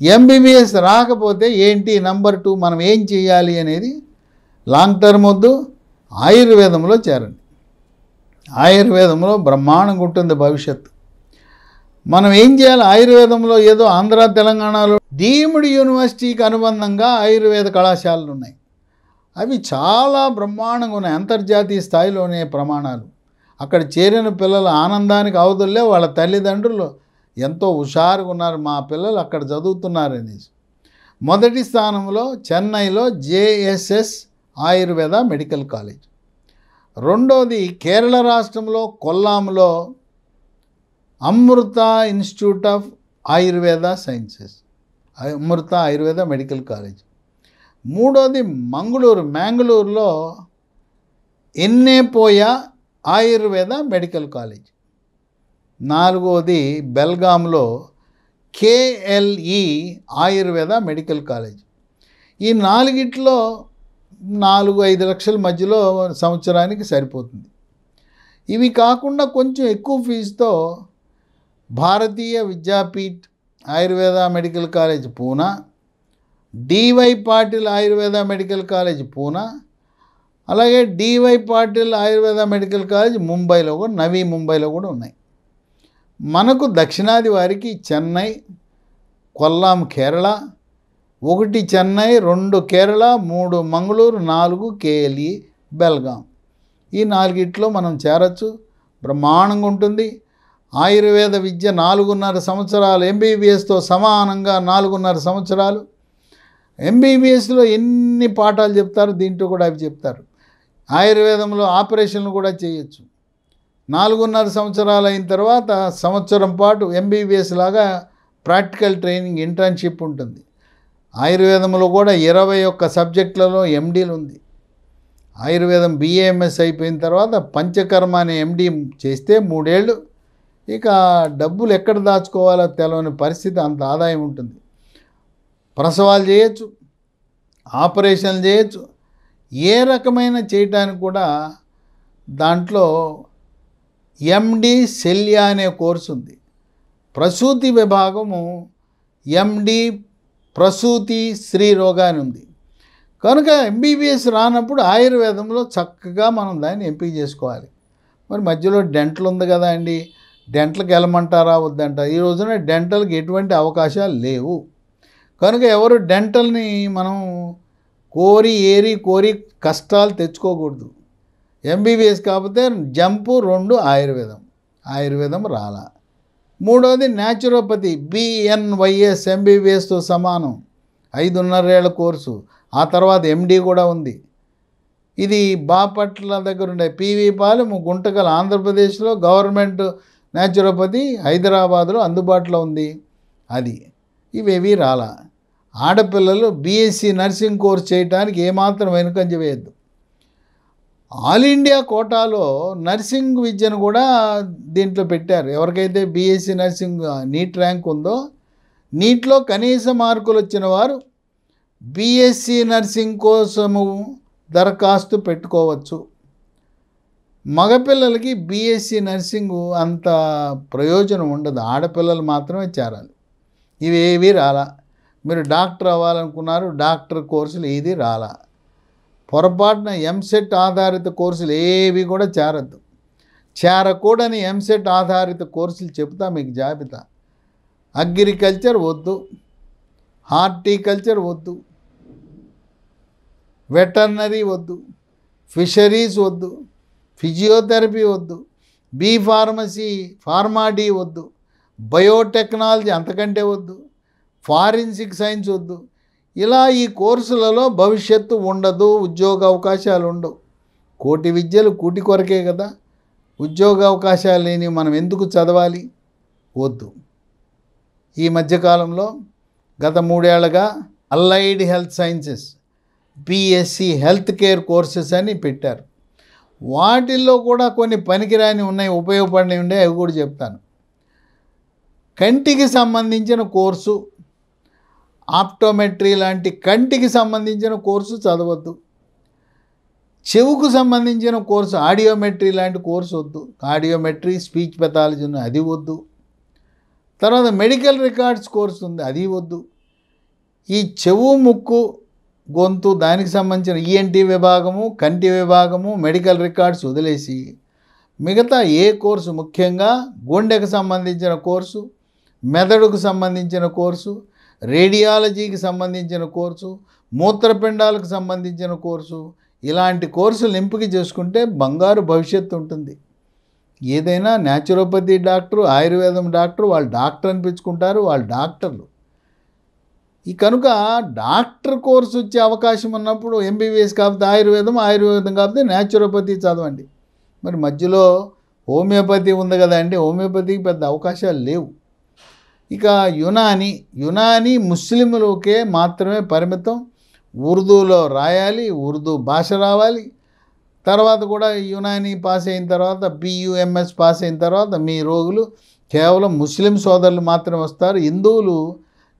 Speaker 1: ఎంబీబీఎస్ రాకపోతే ఏంటి, నెంబర్ 2 మనం ఏం చేయాలి అనేది లాంగ్ టర్మ్ వద్దు, ఆయుర్వేదంలో చేరండి. ఆయుర్వేదంలో బ్రహ్మాండంగా ఉంటుంది భవిష్యత్తు. మనం ఏం చేయాలి, ఆయుర్వేదంలో ఏదో ఆంధ్ర తెలంగాణలో డీమ్డ్ యూనివర్సిటీకి అనుబంధంగా ఆయుర్వేద కళాశాలలు ఉన్నాయి. అవి చాలా బ్రహ్మాండంగా ఉన్నాయి, అంతర్జాతీయ స్థాయిలోనే ప్రమాణాలు. అక్కడ చేరిన పిల్లల ఆనందానికి అవధుల్లే. వాళ్ళ తల్లిదండ్రులు ఎంతో హుషారుగా ఉన్నారు, మా పిల్లలు అక్కడ చదువుతున్నారనేసి. మొదటి స్థానంలో చెన్నైలో జేఎస్ఎస్ ఆయుర్వేద మెడికల్ కాలేజ్. రెండోది కేరళ రాష్ట్రంలో కొల్లాంలో Amrita institute of Ayurveda sciences, Amrita Ayurveda medical college. మూడోది మ్యాంగ్లూరులో ఎన్నేపోయ ఆయుర్వేద మెడికల్ కాలేజ్. నాలుగోది బెల్గాంలో కేఎల్ఈ ఆయుర్వేద మెడికల్ కాలేజ్. ఈ నాలుగిట్లో 4-5 లక్షల మధ్యలో సంవత్సరానికి సరిపోతుంది. ఇవి కాకుండా కొంచెం ఎక్కువ ఫీజుతో Bharatiya Vidyapeeth Ayurveda medical college Poona, DY Patil Ayurveda medical college Poona, అలాగే DY Patil Ayurveda medical college ముంబైలో కూడా, నవీ ముంబైలో కూడా ఉన్నాయి. మనకు దక్షిణాది వారికి చెన్నై, కొల్లాం కేరళ, 1 చెన్నై, 2 కేరళ, 3 మంగళూరు, 4 కేఎల్ఈ బెల్గాం. ఈ నాలుగిట్లో మనం చేరచ్చు, బ్రహ్మాండంగా ఉంటుంది. ఆయుర్వేద విద్య 4.5 సంవత్సరాలు, ఎంబీబీఎస్తో సమానంగా 4.5 సంవత్సరాలు. ఎంబీబీఎస్లో ఎన్ని పాఠాలు చెప్తారు, దీంట్లో కూడా అవి చెప్తారు. ఆయుర్వేదంలో ఆపరేషన్లు కూడా చేయొచ్చు. 4.5 సంవత్సరాలు అయిన తర్వాత సంవత్సరం పాటు ఎంబీబీఎస్ లాగా ప్రాక్టికల్ ట్రైనింగ్, ఇంటర్న్షిప్ ఉంటుంది. ఆయుర్వేదంలో కూడా 21 సబ్జెక్టులలో ఎండీలు ఉంది. ఆయుర్వేదం బిఏఎంఎస్ అయిపోయిన తర్వాత పంచకర్మ అనే ఎండీ చేస్తే 3 ఏళ్ళు. ఇక డబ్బులు ఎక్కడ దాచుకోవాలో తెలవని పరిస్థితి, అంత ఆదాయం ఉంటుంది. ప్రసవాలు చేయొచ్చు, ఆపరేషన్లు చేయొచ్చు, ఏ రకమైన చేయటానికి కూడా. దాంట్లో ఎండి శల్య అనే కోర్సు ఉంది. ప్రసూతి విభాగము ఎండి ప్రసూతి స్త్రీ రోగాన్ని ఉంది. కనుక ఎంబీబీఎస్ రానప్పుడు ఆయుర్వేదంలో చక్కగా మనం దాన్ని ఎంపిక చేసుకోవాలి. మరి మధ్యలో డెంటల్ ఉంది కదా అండి, డెంటల్కి వెళ్ళమంటారా వద్దంటారా? ఈ రోజున డెంటల్కి ఎటువంటి అవకాశాలు లేవు. కనుక ఎవరు డెంటల్ని మనం కోరి కష్టాలు తెచ్చుకోకూడదు. ఎంబీబీఎస్ కాకపోతే జంపు 2 ఆయుర్వేదం రాలా. మూడోది న్యాచురోపతి బిఎన్వైఎస్ ఎంబీబీఎస్తో సమానం, 5.5 ఏళ్ల కోర్సు. ఆ తర్వాత ఎండి కూడా ఉంది. ఇది బాపట్ల దగ్గర ఉండే పివి పాలెం, గుంటకల్ ఆంధ్రప్రదేశ్లో గవర్నమెంట్ న్యాచురోపతి, హైదరాబాద్లో అందుబాటులో ఉంది. ఇవేవి రాలా. ఆడపిల్లలు బీఎస్సీ నర్సింగ్ కోర్స్ చేయడానికి ఏమాత్రం వెనుకంజ వేయద్దు. ఆల్ ఇండియా కోటాలో నర్సింగ్ విద్యను కూడా దీంట్లో పెట్టారు. ఎవరికైతే బీఎస్సీ నర్సింగ్ నీట్ ర్యాంక్ ఉందో, నీట్లో కనీస మార్కులు వచ్చిన వారు బీఎస్సీ నర్సింగ్ కోసము దరఖాస్తు పెట్టుకోవచ్చు. మగపిల్లలకి బీఎస్సీ నర్సింగ్ అంత ప్రయోజనం ఉండదు, ఆడపిల్లలు మాత్రమే చేరాలి. ఇవేవి రాలా. మీరు డాక్టర్ అవ్వాలనుకున్నారు, డాక్టర్ కోర్సులు ఏది రాలా. పొరపాటున ఎంసెట్ ఆధారిత కోర్సులు ఏవి కూడా చేరకూడని ఎంసెట్ ఆధారిత కోర్సులు చెప్తా మీకు జాబితా. అగ్రికల్చర్ వద్దు, హార్టికల్చర్ వద్దు, వెటర్నరీ వద్దు, ఫిషరీస్ వద్దు, ఫిజియోథెరపీ వద్దు, బీ ఫార్మసీ ఫార్మాడీ వద్దు, బయోటెక్నాలజీ అంతకంటే వద్దు, ఫారెన్సిక్ సైన్స్ వద్దు. ఇలా ఈ కోర్సులలో భవిష్యత్తు ఉండదు, ఉద్యోగ అవకాశాలు ఉండవు. కోటి విద్యలు కూటి కొరకే కదా, ఉద్యోగ అవకాశాలు లేని మనం ఎందుకు చదవాలి? వద్దు. ఈ మధ్యకాలంలో గత 3 ఏళ్లుగా allied health sciences, BSc health care courses అని పెట్టారు. వాటిల్లో కూడా కొన్ని పనికిరాని ఉన్నాయి, ఉపయోగపడినవి ఉండే, అవి కూడా చెప్తాను. కంటికి సంబంధించిన కోర్సు, ఆప్టోమెట్రీ లాంటి కంటికి సంబంధించిన కోర్సు చదవద్దు. చెవుకు సంబంధించిన కోర్సు, ఆడియోమెట్రీ లాంటి కోర్సు వద్దు. ఆడియోమెట్రీ, స్పీచ్ పెథాలజీ ఉంది, అది వద్దు. తర్వాత మెడికల్ రికార్డ్స్ కోర్సు ఉంది, అది వద్దు. ఈ చెవు, ముక్కు, గొంతు దానికి సంబంధించిన ఈఎన్టీ విభాగము, కంటి విభాగము, మెడికల్ రికార్డ్స్ వదిలేసి మిగతా ఏ కోర్సు, ముఖ్యంగా గుండెకు సంబంధించిన కోర్సు, మెదడుకు సంబంధించిన కోర్సు, రేడియాలజీకి సంబంధించిన కోర్సు, మూత్రపిండాలకు సంబంధించిన కోర్సు, ఇలాంటి కోర్సులు ఎంపిక చేసుకుంటే బంగారు భవిష్యత్తు ఉంటుంది. ఏదైనా న్యాచురోపతి డాక్టరు, ఆయుర్వేదం డాక్టరు, వాళ్ళు డాక్టర్ అనిపించుకుంటారు, వాళ్ళు డాక్టర్లు. ఈ కనుక డాక్టర్ కోర్సు వచ్చే అవకాశం ఉన్నప్పుడు ఎంబీబీఎస్ కాకపోతే ఆయుర్వేదం, ఆయుర్వేదం కాకపోతే న్యాచురోపతి చదవండి. మరి మధ్యలో హోమియోపతి ఉంది కదండి, హోమియోపతికి పెద్ద అవకాశాలు లేవు. ఇక యునానీ ముస్లింలకే మాత్రమే పరిమితం. ఉర్దూలో రాయాలి, ఉర్దూ భాష రావాలి. తర్వాత కూడా యునానీ పాస్ అయిన తర్వాత, BUMS పాస్ అయిన తర్వాత మీ రోగులు కేవలం ముస్లిం సోదరులు మాత్రమే వస్తారు. హిందువులు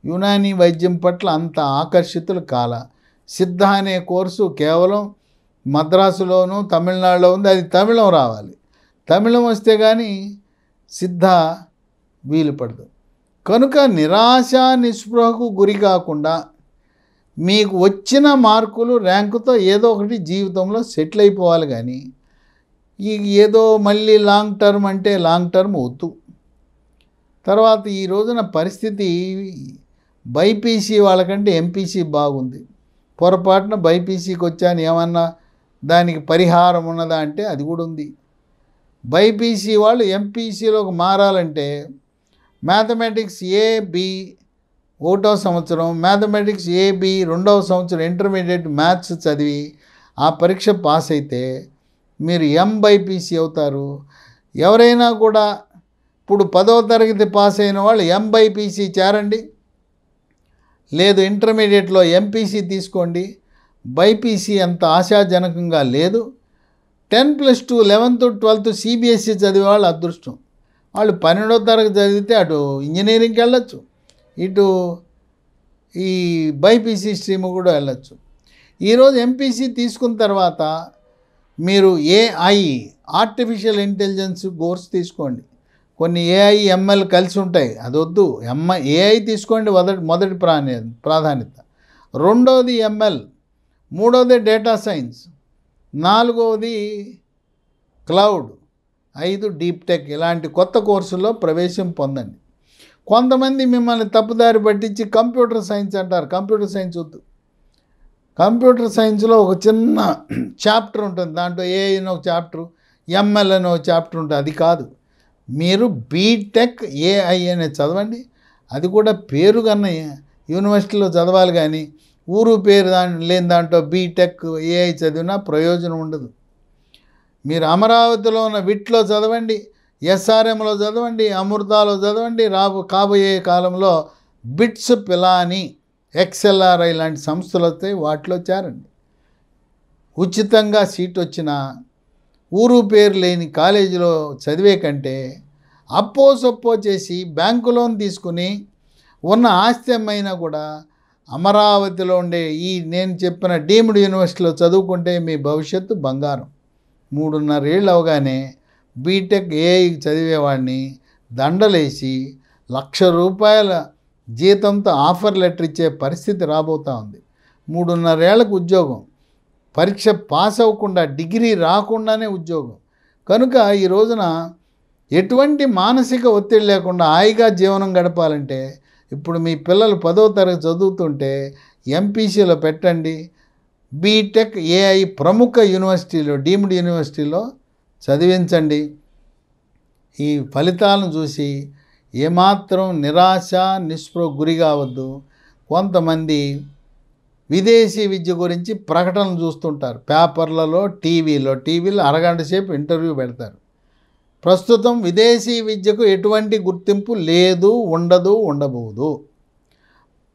Speaker 1: యునానీ వైద్యం పట్ల అంత ఆకర్షితులు కాల. సిద్ధ అనే కోర్సు కేవలం మద్రాసులోను, తమిళనాడులో ఉంది, అది తమిళం రావాలి. తమిళం వస్తే కానీ సిద్ధ వీలు పడదు. కనుక నిరాశ నిస్పృహకు గురి కాకుండా మీకు వచ్చిన మార్కులు, ర్యాంకుతో ఏదో ఒకటి జీవితంలో సెటిల్ అయిపోవాలి. కానీ ఏదో మళ్ళీ లాంగ్ టర్మ్ అంటే లాంగ్ టర్మ్ వద్దు. తర్వాత ఈ రోజున పరిస్థితి బైపీసీ వాళ్ళకంటే ఎంపీసీ బాగుంది. పొరపాటున బైపీసీకి వచ్చాను, ఏమన్నా దానికి పరిహారం ఉన్నదా అంటే అది కూడా ఉంది. బైపీసీ వాళ్ళు ఎంపీసీలోకి మారాలంటే మ్యాథమెటిక్స్ AB 1వ సంవత్సరం, మ్యాథమెటిక్స్ AB 2వ సంవత్సరం ఇంటర్మీడియట్ మ్యాథ్స్ చదివి ఆ పరీక్ష పాస్ అయితే మీరు MBPC అవుతారు. ఎవరైనా కూడా ఇప్పుడు 10వ తరగతి పాస్ అయిన వాళ్ళు MBPC చేరండి, లేదు ఇంటర్మీడియట్లో MPC తీసుకోండి. బైపీసీ అంత ఆశాజనకంగా లేదు. 10+2 11th 12th CBSE చదివే వాళ్ళు అదృష్టం. వాళ్ళు 12వ తరగతి చదివితే అటు ఇంజనీరింగ్కి వెళ్ళొచ్చు, ఇటు ఈ బైపీసీ స్ట్రీమ్ కూడా వెళ్ళొచ్చు. ఈరోజు MPC తీసుకున్న తర్వాత మీరు AI ఆర్టిఫిషియల్ ఇంటెలిజెన్స్ కోర్స్ తీసుకోండి. కొన్ని AI ML కలిసి ఉంటాయి, అది వద్దు. AI తీసుకోండి, మొదటి ప్రాధాన్యత. రెండవది ML, మూడవది డేటా సైన్స్, నాలుగవది క్లౌడ్, 5 డీప్ టెక్. ఇలాంటి కొత్త కోర్సుల్లో ప్రవేశం పొందండి. కొంతమంది మిమ్మల్ని తప్పుదారి పట్టించి కంప్యూటర్ సైన్స్ అంటారు. కంప్యూటర్ సైన్స్ వద్దు. కంప్యూటర్ సైన్స్లో ఒక చిన్న చాప్టర్ ఉంటుంది, దాంట్లో AI అని ఒక చాప్టరు, ML అని ఒక చాప్టర్ ఉంటుంది. అది కాదు, మీరు బీటెక్ AI అనేది చదవండి. అది కూడా పేరు కన్నా యూనివర్సిటీలో చదవాలి, కానీ ఊరు పేరు లేని దాంట్లో బీటెక్ AI చదివినా ప్రయోజనం ఉండదు. మీరు అమరావతిలో ఉన్న విట్లో చదవండి, SRMలో చదవండి, అమృతాలో చదవండి. కాబోయే కాలంలో బిట్స్, పిలాని, XLRI లాంటి సంస్థలు వస్తాయి, వాటిలో చేరండి. ఉచితంగా సీట్ వచ్చిన ఊరు పేరు లేని కాలేజీలో చదివే కంటే అప్పో సొప్పో చేసి బ్యాంకు లోన్ తీసుకుని ఉన్న ఆస్తి అమ్మైనా కూడా అమరావతిలో ఉండే ఈ నేను చెప్పిన డీమ్డ్ యూనివర్సిటీలో చదువుకుంటే మీ భవిష్యత్తు బంగారం. 3.5 ఏళ్ళు అవగానే బీటెక్ AI చదివేవాడిని దండలేసి ₹1,00,000 జీతంతో ఆఫర్ లెటర్ ఇచ్చే పరిస్థితి రాబోతూ ఉంది. 3.5 ఏళ్లకు ఉద్యోగం, పరీక్ష పాస్ అవ్వకుండా, డిగ్రీ రాకుండానే ఉద్యోగం. కనుక ఈ రోజున ఎటువంటి మానసిక ఒత్తిడి లేకుండా హాయిగా జీవనం గడపాలంటే ఇప్పుడు మీ పిల్లలు 10వ తరగతి చదువుతుంటే MPCలో పెట్టండి. బీటెక్ AI ప్రముఖ యూనివర్సిటీలో, డీమ్డ్ యూనివర్సిటీలో చదివించండి. ఈ ఫలితాలను చూసి ఏమాత్రం నిరాశ నిస్పృహ గురి కావద్దు. కొంతమంది విదేశీ విద్య గురించి ప్రకటనలు చూస్తుంటారు పేపర్లలో, టీవీలో అరగంట సేపు ఇంటర్వ్యూ పెడతారు. ప్రస్తుతం విదేశీ విద్యకు ఎటువంటి గుర్తింపు లేదు, ఉండబోదు.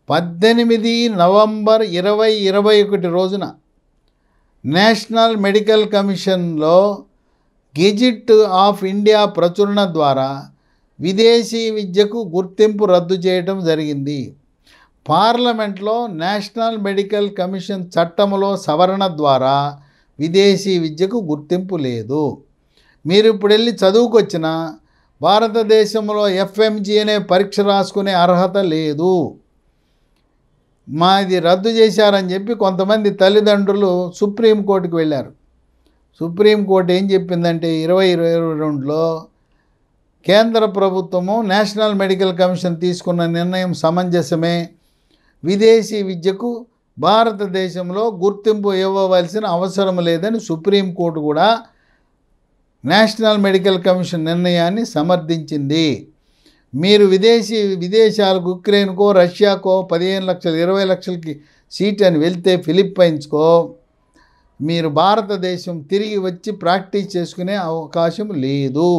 Speaker 1: 18 నవంబర్ 2021 రోజున నేషనల్ మెడికల్ కమిషన్లో గెజిట్ ఆఫ్ ఇండియా ప్రచురణ ద్వారా విదేశీ విద్యకు గుర్తింపు రద్దు చేయడం జరిగింది. పార్లమెంట్లో నేషనల్ మెడికల్ కమిషన్ చట్టంలో సవరణ ద్వారా విదేశీ విద్యకు గుర్తింపు లేదు. మీరు ఇప్పుడు వెళ్ళి చదువుకొచ్చిన భారతదేశంలో ఎఫ్ఎంజీ అనే పరీక్ష రాసుకునే అర్హత లేదు. మాది రద్దు చేశారని చెప్పి కొంతమంది తల్లిదండ్రులు సుప్రీంకోర్టుకు వెళ్ళారు. సుప్రీంకోర్టు ఏం చెప్పిందంటే 2022లో కేంద్ర ప్రభుత్వము నేషనల్ మెడికల్ కమిషన్ తీసుకున్న నిర్ణయం సమంజసమే, విదేశీ విద్యకు భారతదేశంలో గుర్తింపు ఇవ్వవలసిన అవసరం లేదని సుప్రీంకోర్టు కూడా నేషనల్ మెడికల్ కమిషన్ నిర్ణయాన్ని సమర్థించింది. మీరు విదేశాలకు ఉక్రెయిన్కో రష్యాకో 15 లక్షలు 20 లక్షలకి సీట్ అని వెళ్తే ఫిలిప్పైన్స్కో మీరు భారతదేశం తిరిగి వచ్చి ప్రాక్టీస్ చేసుకునే అవకాశం లేదు,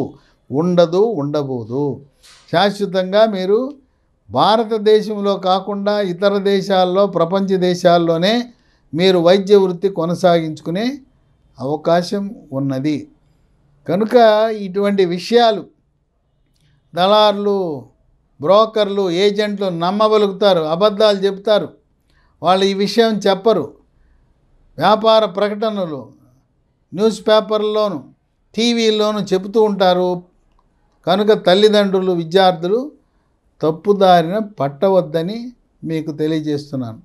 Speaker 1: ఉండబోదు. శాశ్వతంగా మీరు భారతదేశంలో కాకుండా ఇతర దేశాల్లో ప్రపంచ దేశాల్లోనే మీరు వైద్య వృత్తి కొనసాగించుకునే అవకాశం ఉన్నది. కనుక ఇటువంటి విషయాలు దళారులు, బ్రోకర్లు, ఏజెంట్లు నమ్మబలుగుతారు, అబద్ధాలు చెప్తారు. వాళ్ళు ఈ విషయం చెప్పరు. వ్యాపార ప్రకటనలు న్యూస్ పేపర్లోను టీవీల్లోనూ చెబుతూ ఉంటారు. కనుక తల్లిదండ్రులు, విద్యార్థులు తప్పుదారిన పట్టవద్దని మీకు తెలియజేస్తున్నాను.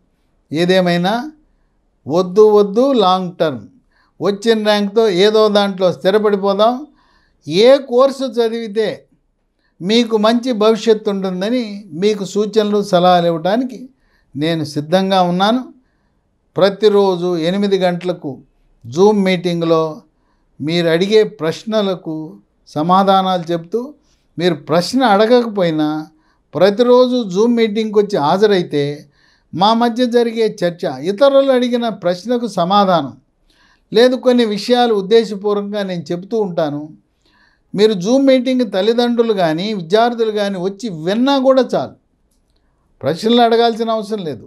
Speaker 1: ఏదేమైనా వద్దు లాంగ్ టర్మ్ వచ్చిన ర్యాంక్తో ఏదో దాంట్లో స్థిరపడిపోదాం. ఏ కోర్సు చదివితే మీకు మంచి భవిష్యత్తు ఉంటుందని మీకు సూచనలు, సలహాలు ఇవ్వడానికి నేను సిద్ధంగా ఉన్నాను. ప్రతిరోజు 8 గంటలకు జూమ్ మీటింగ్లో మీరు అడిగే ప్రశ్నలకు సమాధానాలు చెప్తూ, మీరు ప్రశ్న అడగకపోయినా ప్రతిరోజు జూమ్ మీటింగ్కి వచ్చి హాజరైతే మా మధ్య జరిగే చర్చ, ఇతరులు అడిగిన ప్రశ్నకు సమాధానం లేదు, కొన్ని విషయాలు ఉద్దేశపూర్వకంగా నేను చెప్తూ ఉంటాను. మీరు జూమ్ మీటింగ్ తల్లిదండ్రులు కానీ విద్యార్థులు కానీ వచ్చి విన్నా కూడా చాలు, ప్రశ్నలు అడగాల్సిన అవసరం లేదు.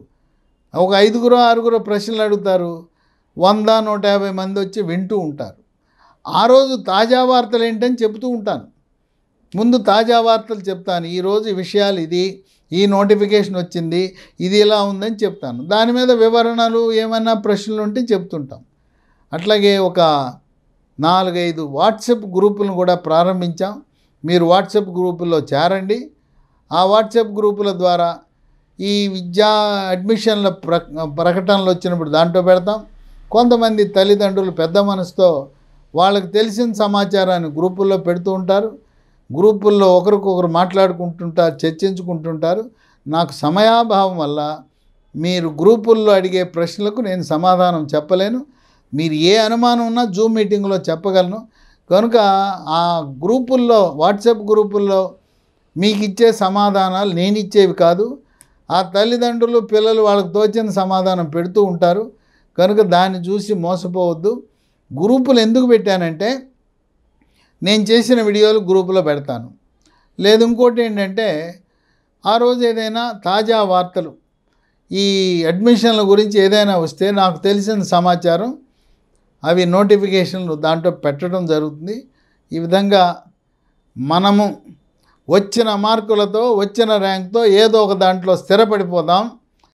Speaker 1: ఒక 5-6 ప్రశ్నలు అడుగుతారు, 100-150 మంది వచ్చి వింటూ ఉంటారు. ఆ రోజు తాజా వార్తలు ఏంటని చెప్తూ ఉంటాను. ముందు తాజా వార్తలు చెప్తాను, ఈరోజు విషయాలు ఇది, ఈ నోటిఫికేషన్ వచ్చింది, ఇది ఇలా ఉందని చెప్తాను. దాని మీద వివరణలు ఏమైనా ప్రశ్నలు ఉంటే చెప్తుంటాం. అట్లాగే ఒక 4-5 వాట్సాప్ గ్రూపులను కూడా ప్రారంభించాం. మీరు వాట్సాప్ గ్రూపుల్లో చేరండి. ఆ వాట్సాప్ గ్రూపుల ద్వారా ఈ విద్యా అడ్మిషన్ల ప్రకటనలు వచ్చినప్పుడు దాంట్లో పెడతాం. కొంతమంది తల్లిదండ్రులు పెద్ద మనసుతో వాళ్ళకి తెలిసిన సమాచారాన్ని గ్రూపుల్లో పెడుతూ ఉంటారు. గ్రూపుల్లో ఒకరికొకరు మాట్లాడుకుంటుంటారు, చర్చించుకుంటుంటారు. నాకు సమయాభావం వల్ల మీరు గ్రూపుల్లో అడిగే ప్రశ్నలకు నేను సమాధానం చెప్పలేను. మీరు ఏ అనుమానం ఉన్నా జూమ్ మీటింగ్లో చెప్పగలను. కనుక ఆ గ్రూపుల్లో, వాట్సాప్ గ్రూపుల్లో మీకు ఇచ్చే సమాధానాలు నేను ఇచ్చేవి కాదు. ఆ తల్లిదండ్రులు, పిల్లలు వాళ్ళకు తోచిన సమాధానం పెడుతూ ఉంటారు. కనుక దాన్ని చూసి మోసపోవద్దు. గ్రూపులు ఎందుకు పెట్టానంటే నేను చేసిన వీడియోలు గ్రూపులో పెడతాను. లేదు ఇంకోటి ఏంటంటే ఆ రోజు ఏదైనా తాజా వార్తలు ఈ అడ్మిషన్ల గురించి ఏదైనా వస్తే నాకు తెలిసిన సమాచారం అవి నోటిఫికేషన్లు దాంట్లో పెట్టడం జరుగుతుంది. ఈ విధంగా మనము వచ్చిన మార్కులతో, వచ్చిన ర్యాంక్తో ఏదో ఒక దాంట్లో స్థిరపడిపోదాం.